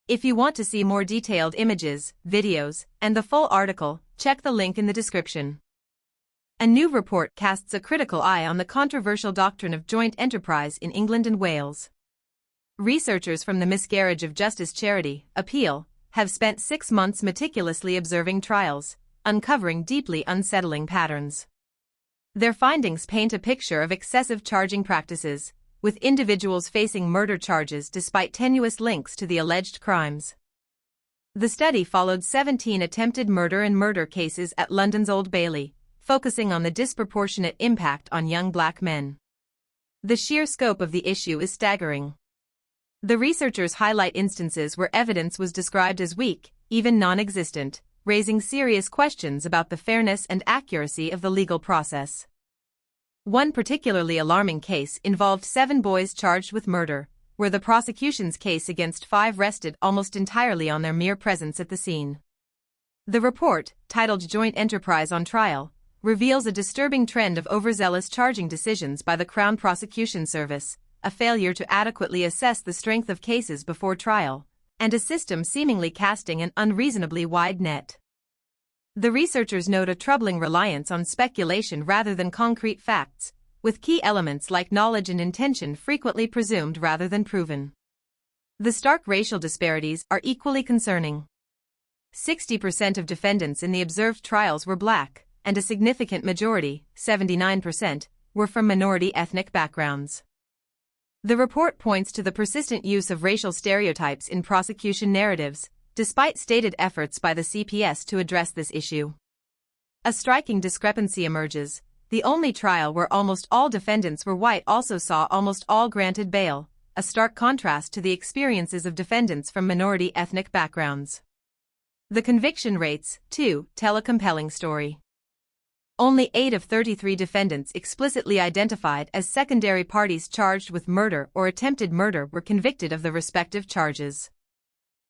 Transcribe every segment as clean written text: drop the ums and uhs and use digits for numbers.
If you want to see more detailed images, videos, and the full article, check the link in the description. A new report casts a critical eye on the controversial doctrine of joint enterprise in England and Wales. Researchers from the Miscarriage of Justice charity, Appeal, have spent 6 months meticulously observing trials, uncovering deeply unsettling patterns. Their findings paint a picture of excessive charging practices, with individuals facing murder charges despite tenuous links to the alleged crimes. The study followed 17 attempted murder and murder cases at London's Old Bailey, focusing on the disproportionate impact on young black men. The sheer scope of the issue is staggering. The researchers highlight instances where evidence was described as weak, even non-existent, raising serious questions about the fairness and accuracy of the legal process. One particularly alarming case involved 7 boys charged with murder, where the prosecution's case against 5 rested almost entirely on their mere presence at the scene. The report, titled Joint Enterprise on Trial, reveals a disturbing trend of overzealous charging decisions by the Crown Prosecution Service, a failure to adequately assess the strength of cases before trial, and a system seemingly casting an unreasonably wide net. The researchers note a troubling reliance on speculation rather than concrete facts, with key elements like knowledge and intention frequently presumed rather than proven. The stark racial disparities are equally concerning. 60% of defendants in the observed trials were black, and a significant majority, 79%, were from minority ethnic backgrounds. The report points to the persistent use of racial stereotypes in prosecution narratives, despite stated efforts by the CPS to address this issue. A striking discrepancy emerges. The only trial where almost all defendants were white also saw almost all granted bail, a stark contrast to the experiences of defendants from minority ethnic backgrounds. The conviction rates, too, tell a compelling story. Only 8 of 33 defendants explicitly identified as secondary parties charged with murder or attempted murder were convicted of the respective charges.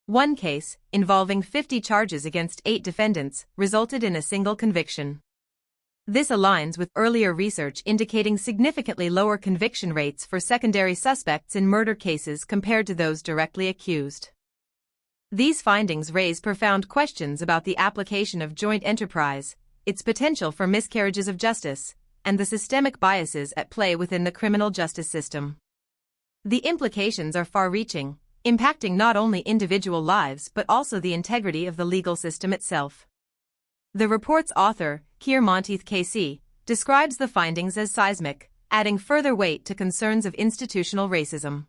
One case, involving 50 charges against 8 defendants, resulted in a single conviction. This aligns with earlier research indicating significantly lower conviction rates for secondary suspects in murder cases compared to those directly accused. These findings raise profound questions about the application of joint enterprise, its potential for miscarriages of justice, and the systemic biases at play within the criminal justice system. The implications are far-reaching, impacting not only individual lives but also the integrity of the legal system itself. The report's author, Keir Monteith KC, describes the findings as seismic, adding further weight to concerns of institutional racism.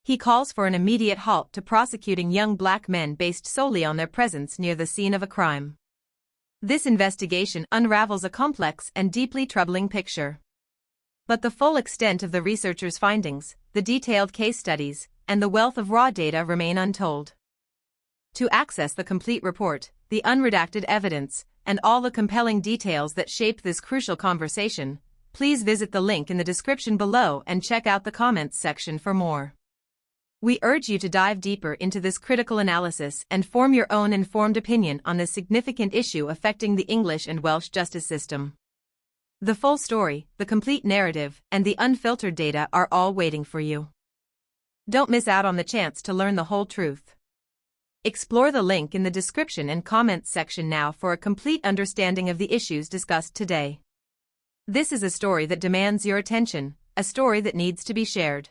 He calls for an immediate halt to prosecuting young black men based solely on their presence near the scene of a crime. This investigation unravels a complex and deeply troubling picture. But the full extent of the researchers' findings, the detailed case studies, and the wealth of raw data remain untold. To access the complete report, the unredacted evidence, and all the compelling details that shape this crucial conversation, please visit the link in the description below and check out the comments section for more. We urge you to dive deeper into this critical analysis and form your own informed opinion on this significant issue affecting the English and Welsh justice system. The full story, the complete narrative, and the unfiltered data are all waiting for you. Don't miss out on the chance to learn the whole truth. Explore the link in the description and comments section now for a complete understanding of the issues discussed today. This is a story that demands your attention, a story that needs to be shared.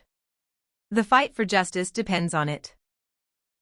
The fight for justice depends on it.